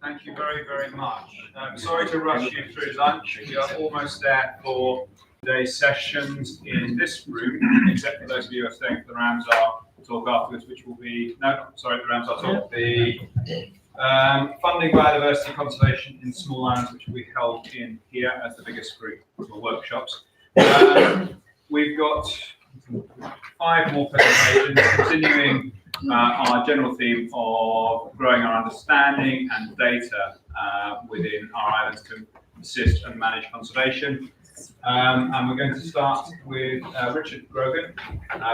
Thank you very, very much. Sorry to rush you through lunch. We are almost there for today's sessions in this room, except for those of you who are staying for the Ramsar talk afterwards, which will be, the Ramsar talk, the funding biodiversity conservation in small islands, which will be held in here as the biggest group for workshops. We've got 5 more presentations, continuing our general theme of growing our understanding and data within our islands to assist and manage conservation. And we're going to start with Richard Grogan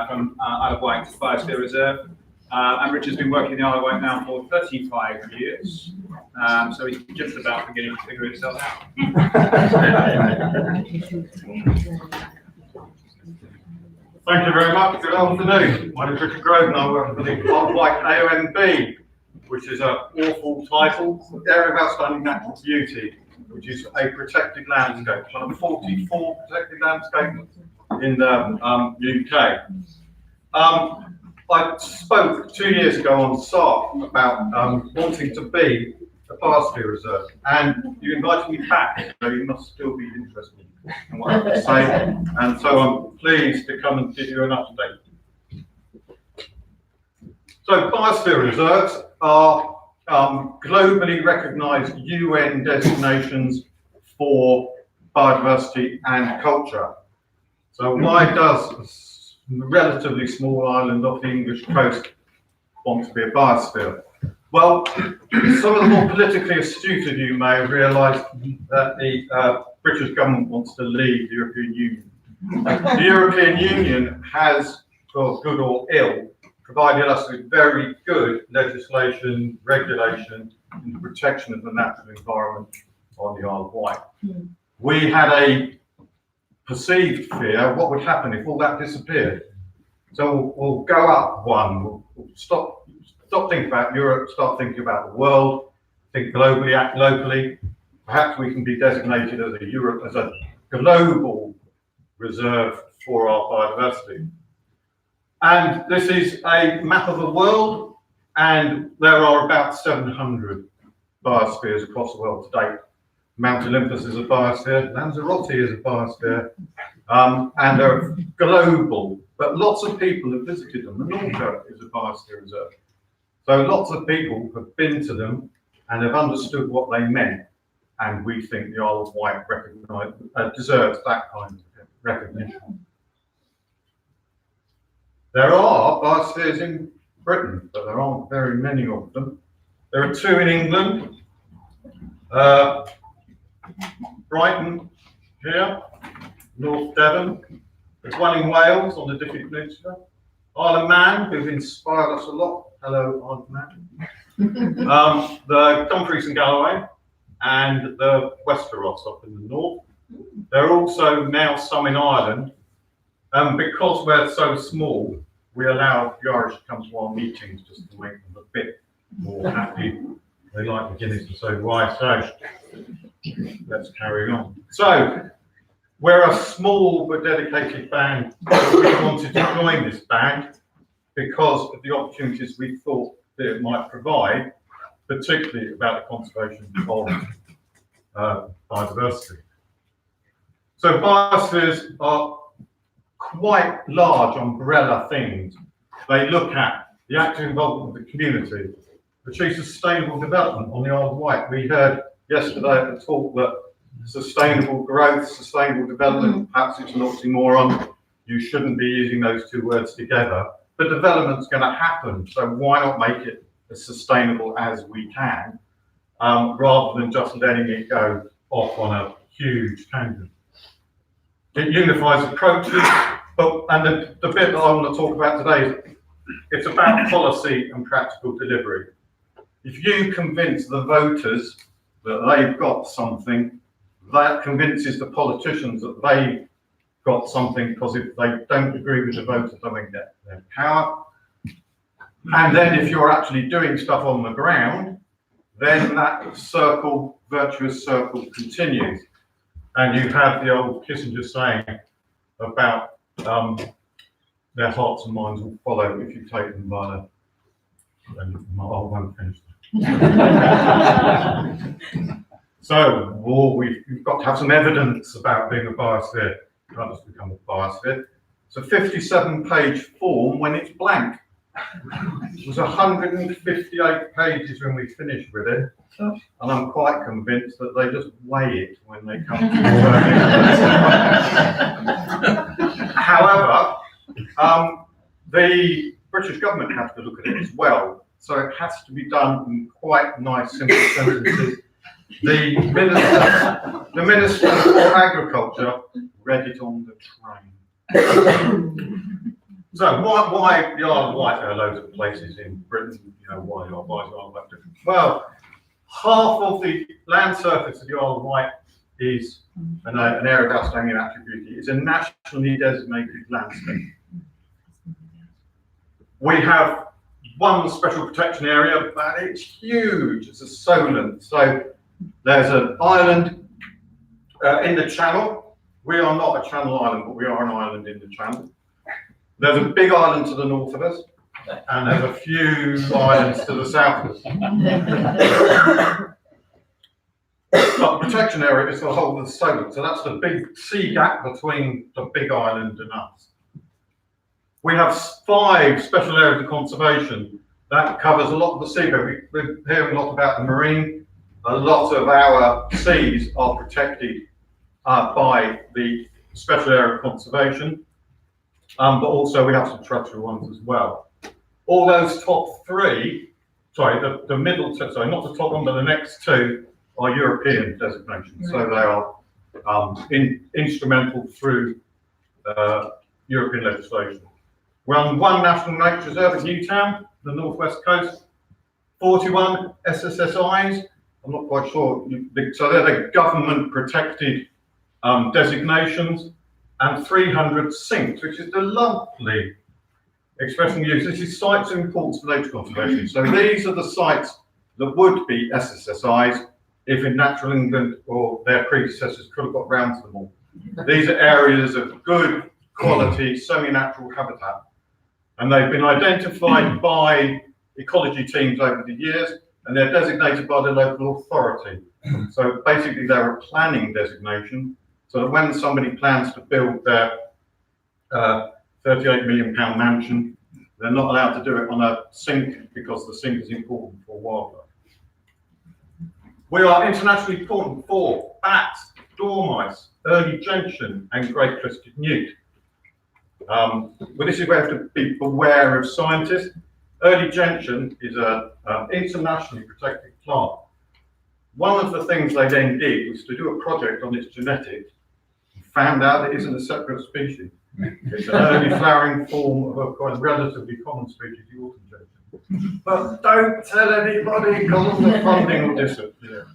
from Isle of Wight Biosphere Reserve. And Richard's been working in the Isle of Wight now for 35 years, so he's just about beginning to figure himself out. Thank you very much. Good afternoon. My name is Richard Grogan. I work for the Isle of Wight AONB, which is an awful title, Area of Outstanding Natural Beauty, which is a protected landscape, one of 44 protected landscapes in the UK. I spoke 2 years ago on SARC about wanting to be a Biosphere Reserve, and you invited me back, so you must still be interested in what I have to say, and so I'm pleased to come and give you an update. So Biosphere Reserves are globally recognised UN designations for biodiversity and culture. So why does a relatively small island off the English coast want to be a biosphere? Well, some of the more politically astute of you may have realised that the British government wants to leave the European Union. The European Union has, for good or ill, provided us with very good legislation, regulation, and the protection of the natural environment on the Isle of Wight. We had a perceived fear what would happen if all that disappeared. So we'll go up one, we'll stop thinking about Europe, start thinking about the world, think globally, act locally. Perhaps we can be designated as a global reserve for our biodiversity. And this is a map of the world, and there are about 700 biospheres across the world to date. Mount Olympus is a biosphere, Lanzarote is a biosphere, and they're global, but lots of people have visited them. Menorca is a biosphere reserve. So lots of people have been to them and have understood what they meant, and we think the Isle of Wight deserves that kind of recognition. There are biospheres in Britain, but there aren't very many of them. There are 2 in England. Brighton here, North Devon. There's one in Wales on the Diffy Peninsula. Isle of Man, who've inspired us a lot. Hello, Isle of Man. The Dumfries and Galloway, and the Westeros up in the north. There are also now some in Ireland. Because we're so small, we allow the Irish to come to our meetings just to make them a bit more happy. They like the Guinness, and so why so? Let's carry on. So, we're a small but dedicated band. We wanted to join this band because of the opportunities we thought that it might provide, particularly about the conservation of biodiversity. So biospheres are quite large umbrella things. They look at the active involvement of the community, achieve sustainable development on the Isle of Wight. We heard yesterday at the talk that sustainable growth, sustainable development, perhaps it's an oxymoron. You shouldn't be using those 2 words together. But development's going to happen, so why not make it as sustainable as we can, rather than just letting it go off on a huge tangent. It unifies approaches, and the bit that I want to talk about today is it's about policy and practical delivery. If you convince the voters that they've got something, that convinces the politicians that they've got something, because if they don't agree with the voters, they won't get their power. And then if you're actually doing stuff on the ground, then that virtuous circle continues. And you have the old Kissinger saying about their hearts and minds will follow if you take them by the. I won't finish that. So, we've got to have some evidence about being a biosphere. You can't just become a biosphere. It's a 57-page form when it's blank. It was 158 pages when we finished with it, and I'm quite convinced that they just weigh it when they come to it. However, the British government has to look at it as well, so it has to be done in quite nice, simple sentences. The Minister for Agriculture read it on the train. So why the Isle of Wight? There are loads of places in Britain, why is the Isle of Wight different? Well, half of the land surface of the Isle of Wight is an area of outstanding natural beauty. It's a nationally designated landscape. We have one special protection area, but it's huge. It's a solent. So there's an island in the Channel. We are not a Channel island, but we are an island in the Channel. There's a big island to the north of us, and there's a few islands to the south of us. But the protection area is the whole of the solent, so that's the big sea gap between the big island and us. We have 5 special areas of conservation that covers a lot of the seabed. We're hearing a lot about the marine. A lot of our seas are protected by the special area of conservation. But also we have some terrestrial ones as well. All those top 3, the middle 2, not the top one, but the next 2 are European designations. So they are instrumental through European legislation. We're on 1 national nature reserve at Newtown, the northwest coast, 41 SSSIs. I'm not quite sure. So they're the government protected designations. And 300 sinks, which is the lovely expression used. This is sites of importance for nature conservation. So these are the sites that would be SSSIs if in natural England or their predecessors could have got round to them all. These are areas of good quality semi-natural habitat, and they've been identified by ecology teams over the years, and they're designated by the local authority. So basically they're a planning designation, so that when somebody plans to build their £38 million mansion, they're not allowed to do it on a sink because the sink is important for wildlife. We are internationally important for bats, dormice, early gentian, and great crested newt. Well, this is where we have to be aware of scientists. Early gentian is an internationally protected plant. One of the things they then did was to do a project on its genetics and found out it isn't a separate species. It's an early flowering form of a quite relatively common species, the autumn gentian. But don't tell anybody because the funding will disappear.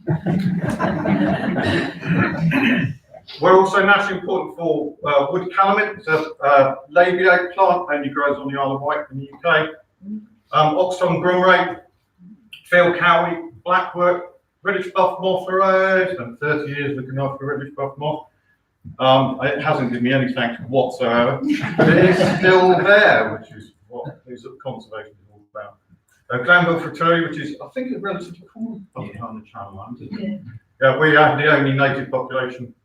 We're also nationally important for wood calamine. It's a labiate plant, only grows on the Isle of Wight in the UK. Oxton grumray, field cowie, blackwork, reddish buff moth. I spent 30 years looking after reddish buff moth. It hasn't given me any thanks whatsoever, but it is still there, which is what conservation is all about. Glanville frituri, which is, I think, a relatively common behind the Channel Islands, isn't it? Yeah, we have the only native population.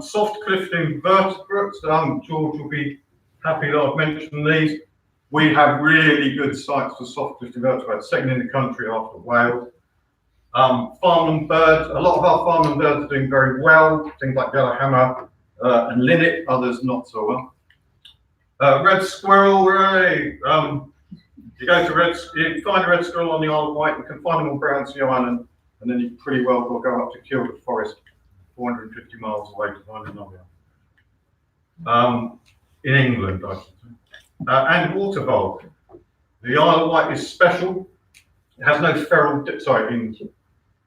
Soft cliffed invertebrates. George will be happy that I've mentioned these. We have really good sites for soft cliffed invertebrates, second in the country after Wales. Farmland birds, a lot of our farmland birds are doing very well, things like yellowhammer and linnet, others not so well. Red squirrel, hooray! You go to you find a red squirrel on the Isle of Wight, you can find them on Brownsea Island, and then you pretty well will go up to Kilda Forest, 450 miles away to find another. In England, I should say. And water vole. The Isle of Wight is special. It has no feral, in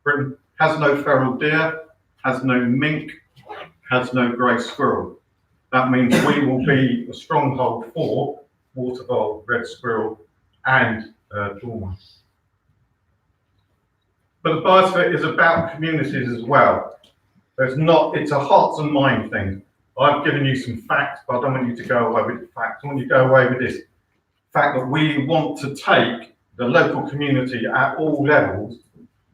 Britain, has no feral deer, has no mink, has no grey squirrel. That means we will be a stronghold for water vole, red squirrel, and dormice. But the biosphere is about communities as well. It's a hearts and mind thing. I've given you some facts, but I don't want you to go away with the facts. I want you to go away with this fact that we want to take the local community at all levels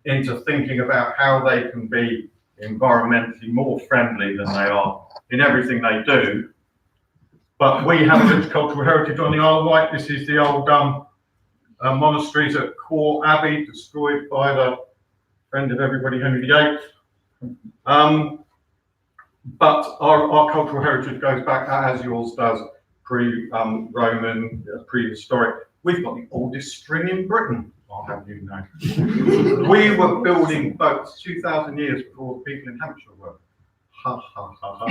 into thinking about how they can be environmentally more friendly than they are in everything they do. But we have a rich cultural heritage on the Isle of Wight. This is the old monasteries at Quor Abbey, destroyed by the friend of everybody, Henry VIII. But our cultural heritage goes back, as yours does, pre-Roman, prehistoric. We've got the oldest string in Britain, I'll have you know. We were building boats 2,000 years before the people in Hampshire were. Ha, ha, ha, ha.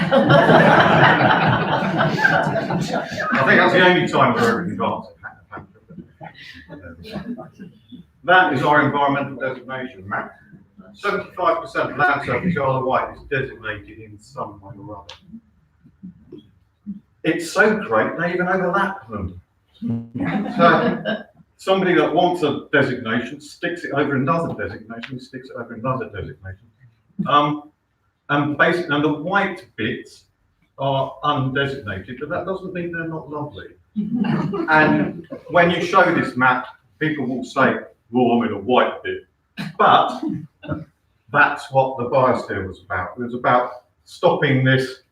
I think that's the only time we're ever advanced in Hampshire. That is our environmental designation map. 75% of land surface Isle of Wight is designated in some way or other. It's so great they even overlap them. So somebody that wants a designation sticks it over another designation, sticks it over another designation. And basically, and the white bits are undesignated, but that doesn't mean they're not lovely. And when you show this map, people will say, well, I'm in a white bit. But that's what the Biosphere was about. It was about stopping this.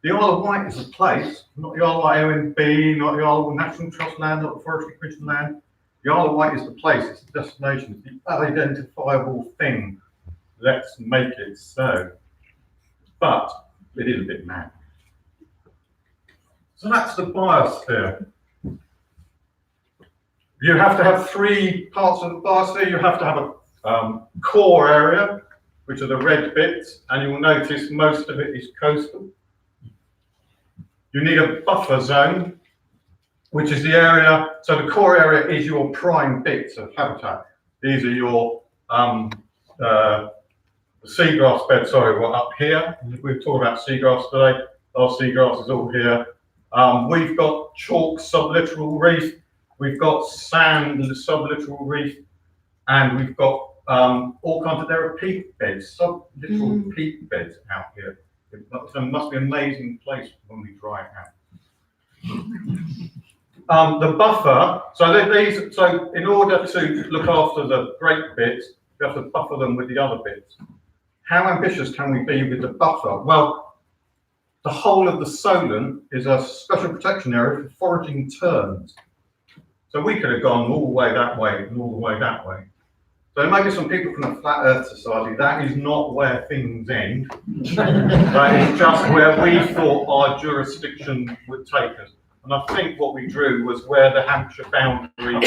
The Isle of Wight is a place, not the Isle of Wight AONB, not the Isle of Wight National Trust land, not the Forestry Commission land. The Isle of Wight is the place, it's the destination, it's the identifiable thing. Let's make it so. But it is a bit mad. So that's the Biosphere. You have to have 3 parts of the Biosphere. You have to have a core area, which are the red bits, and you'll notice most of it is coastal. You need a buffer zone, which is the area, so the core area is your prime bits of habitat. These are your seagrass beds, sorry, we're up here. We've talked about seagrass today. Our seagrass is all here. We've got chalk sublittoral reef, we've got sand sublittoral reef, and we've got all kinds of, there are peat beds, sublittoral peat beds out here. It must be an amazing place when we dry it out. The buffer, so in order to look after the great bits, you have to buffer them with the other bits. How ambitious can we be with the buffer? Well, the whole of the Solent is a special protection area for foraging terns. So we could have gone all the way that way and all the way that way. So maybe some people from the Flat Earth Society, that is not where things end. That is just where we thought our jurisdiction would take us. And I think what we drew was where the Hampshire boundary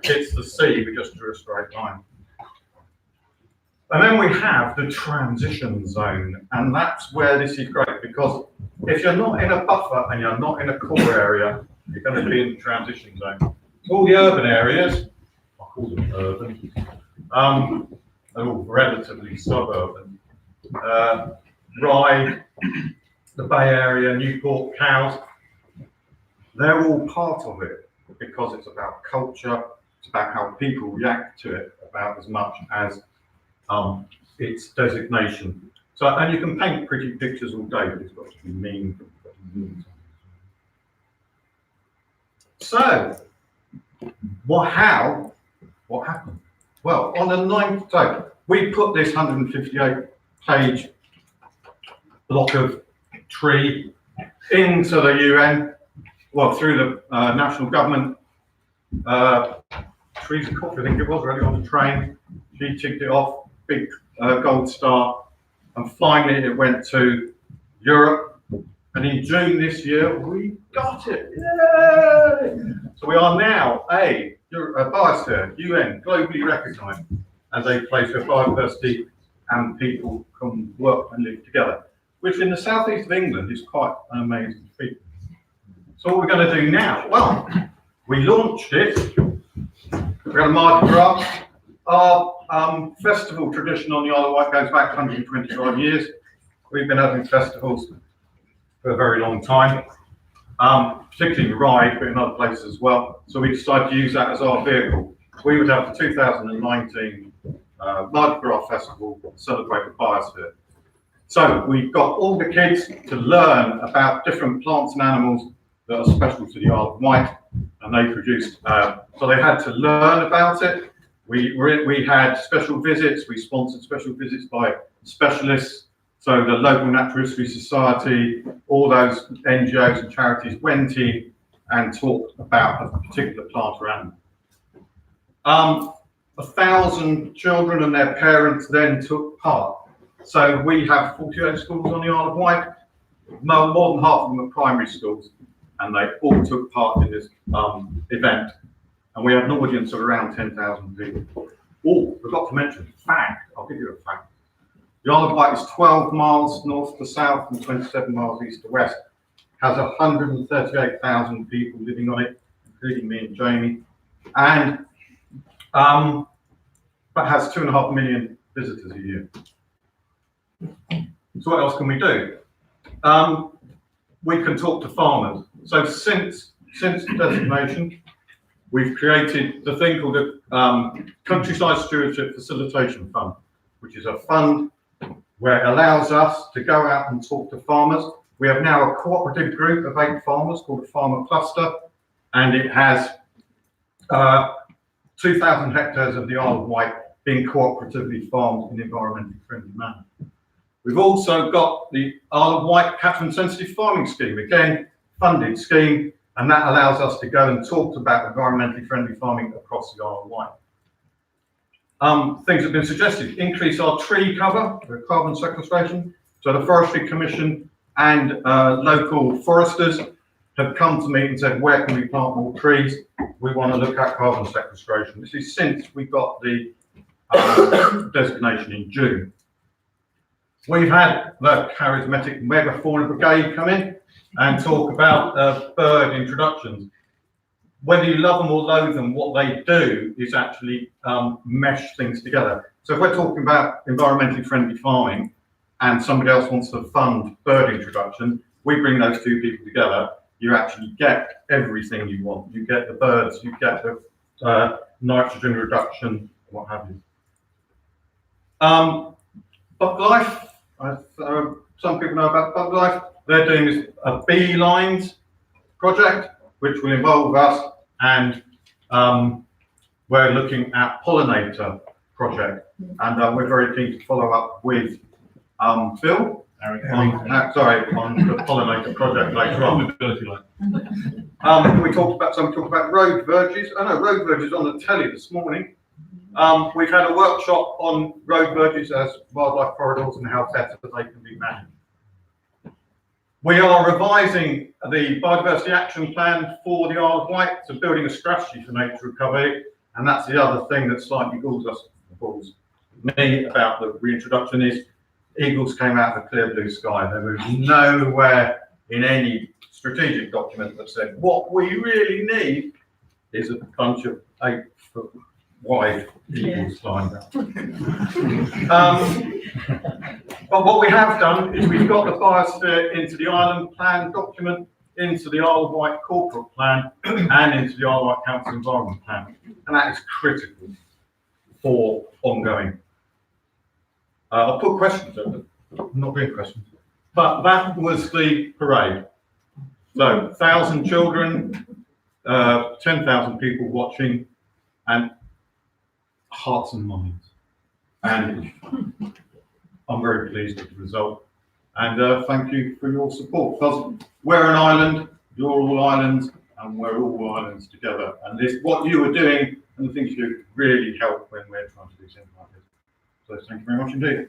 hits the sea, we just drew a straight line. And then we have the transition zone, and that's where this is great, because if you're not in a buffer and you're not in a core area, you're going to be in the transition zone. All the urban areas, I call them urban, they're all relatively suburban. Rye, the Bay Area, Newport, Cowes, they're all part of it because it's about culture, it's about how people react to it about as much as its designation. So, and you can paint pretty pictures all day, but it's got to be meaningful. So, what happened? Well, on the 9th day, we put this 158-page block of tree into the UN, well, through the national government. Teresa Coffey, I think it was, already on the train. She ticked it off, big gold star, and finally it went to Europe. And in June this year, we got it. Yay! So we are now a Biosphere, UN, globally recognised as a place where biodiversity and people can work and live together, which in the southeast of England is quite an amazing feat. So what we're going to do now, well, we launched it. We've got a Mardi Gras. Our festival tradition on the Isle of Wight goes back 125 years. We've been having festivals for a very long time, particularly in Rye, but in other places as well. So we decided to use that as our vehicle. We would have the 2019 Mardi Gras Festival celebrate the Biosphere. So we've got all the kids to learn about different plants and animals that are special to the Isle of Wight, and they produced, so they had to learn about it. We had special visits, we sponsored special visits by specialists, so the local Natural History Society, all those NGOs and charities went in and talked about a particular plant or animal. 1,000 children and their parents then took part. So we have 48 schools on the Isle of Wight, more than half of them are primary schools, and they all took part in this event. And we had an audience of around 10,000 people. Oh, forgot to mention, fact, I'll give you a fact. The Isle of Wight is 12 miles north to south and 27 miles east to west. Has 138,000 people living on it, including me and Jamie, and but has 2.5 million visitors a year. So what else can we do? We can talk to farmers. So since designation, we've created the thing called the Countryside Stewardship Facilitation Fund, which is a fund where it allows us to go out and talk to farmers. We have now a cooperative group of 8 farmers called a farmer cluster, and it has 2,000 hectares of the Isle of Wight being cooperatively farmed in an environmentally friendly manner. We've also got the Isle of Wight Catchment Sensitive Farming Scheme, again, funded scheme, and that allows us to go and talk about environmentally friendly farming across the Isle of Wight. Things have been suggested: increase our tree cover for carbon sequestration. So the Forestry Commission and local foresters have come to me and said, where can we plant more trees? We want to look at carbon sequestration. This is since we got the designation in June. We've had the charismatic megafauna brigade come in and talk about bird introductions. Whether you love them or loathe them, what they do is actually mesh things together. So if we're talking about environmentally friendly farming and somebody else wants to fund bird introduction, we bring those two people together. You actually get everything you want. You get the birds, you get the nitrogen reduction, what have you. Bug life, some people know about bug life. They're doing this a beelines project, which will involve us, and we're looking at pollinator project, and we're very keen to follow up with Phil on the pollinator project later on. We talked about road verges. I know road verges on the telly this morning. We've had a workshop on road verges as wildlife corridors and how better they can be managed. We are revising the Biodiversity Action Plan for the Isle of Wight, so building a strategy for nature recovery, and that's the other thing that slightly galls me about the reintroduction is eagles came out of a clear blue sky. There was nowhere in any strategic document that said what we really need is a bunch of 8-foot wide eagles flying down. But what we have done is we've got the Biosphere into the Island Plan document, into the Isle of Wight Corporate Plan, and into the Isle of Wight Council Environment Plan. And that is critical for ongoing. I'll put questions over. I'm not doing questions. But that was the parade. So 1,000 children, 10,000 people watching, and hearts and minds. And I'm very pleased with the result. And thank you for your support. Because we're an island, you're all islands, and we're all islands together. And this, what you are doing and the things you do really help when we're trying to do something like this. So thank you very much indeed.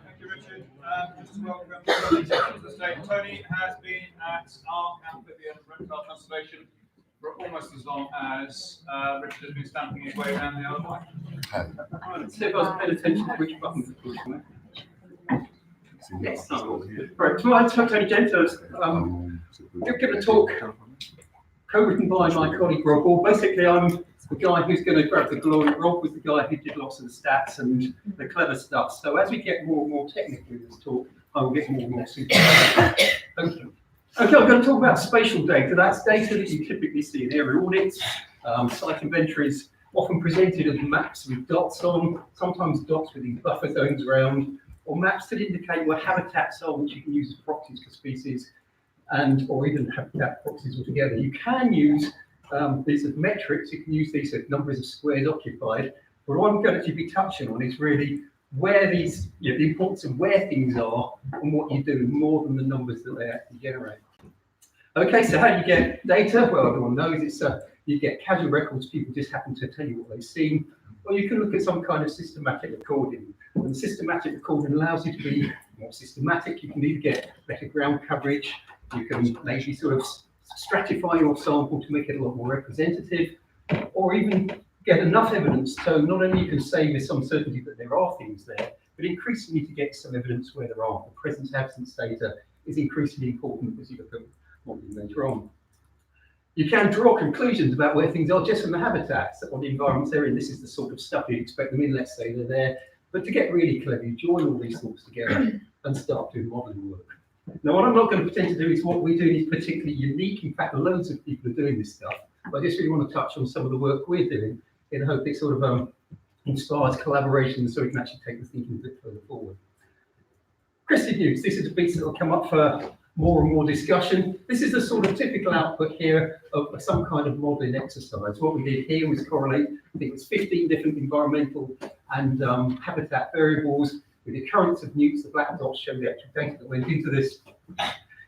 Thank you, Richard. Just to welcome to the stage. Tony has been at our Amphibian Reptile Conservation for almost as long as Richard has been stamping his way around the Isle of Wight. Let's see if I was paying attention to which button to push. Yes. Right, tomorrow I'm Tony Gent. I've given a talk co-written by my colleague Rob Hall. Basically, I'm the guy who's going to grab the glory. Rob was the guy who did lots of the stats and the clever stuff. So as we get more and more technical in this talk, I will get more and more super. Thank you. Okay, I'm going to talk about spatial data. That's data that you typically see in area audits. Site inventories often presented as maps with dots on, sometimes dots with these buffer zones around, or maps that indicate where habitats are, which you can use as proxies for species, and or even habitat proxies altogether. You can use these as metrics. You can use these as numbers of squares occupied. But what I'm going to be touching on is really where these, the importance of where things are and what you do more than the numbers that they actually generate. Okay, so how do you get data? Well, everyone knows it's you get casual records. People just happen to tell you what they've seen, or you can look at some kind of systematic recording. And systematic recording allows you to be more systematic. You can either get better ground coverage. You can maybe sort of stratify your sample to make it a lot more representative, or even get enough evidence so not only you can say with some certainty that there are things there, but increasingly to get some evidence where there aren't. The presence-absence data is increasingly important as you look at modeling later on. You can draw conclusions about where things are just from the habitats or the environments they're in. This is the sort of stuff you'd expect them in, let's say they're there. But to get really clever, you join all these thoughts together and start doing modeling work. Now, what I'm not going to pretend to do is what we're doing is particularly unique. In fact, loads of people are doing this stuff. But I just really want to touch on some of the work we're doing in the hope it sort of inspires collaboration so we can actually take the thinking a bit further forward. Crested newts, this is a piece that will come up for more and more discussion. This is the sort of typical output here of some kind of modelling exercise. What we did here was correlate, I think it was 15 different environmental and habitat variables with the occurrence of newts. The black dots show the actual data that went into this.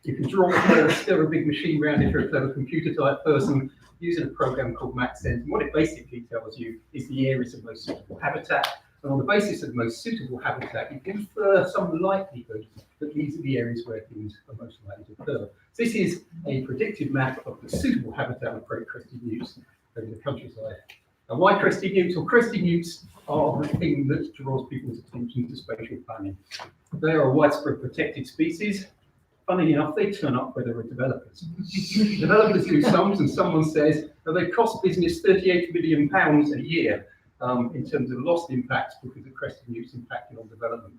You can draw a stir a big machine around if you're a clever computer type person using a program called MaxSense. And what it basically tells you is the areas of most suitable habitat. And on the basis of the most suitable habitat, you can infer some likelihood that these are the areas where things are most likely to occur. So this is a predictive map of the suitable habitat of great crested newts over the countryside. And why crested newts? Well, crested newts are the thing that draws people's attention to spatial planning. They are a widespread protected species. Funnily enough, they turn up where there are developers. Developers do sums, and someone says that they cost business £38 million a year in terms of lost impacts because of crested newts impacting on development.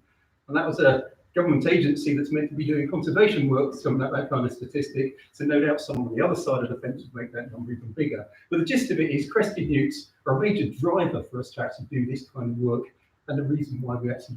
And that was a government agency that's meant to be doing conservation work, some of that kind of statistic. So no doubt someone on the other side of the fence would make that number even bigger. But the gist of it is crested newts are a major driver for us to actually do this kind of work, and the reason why we actually look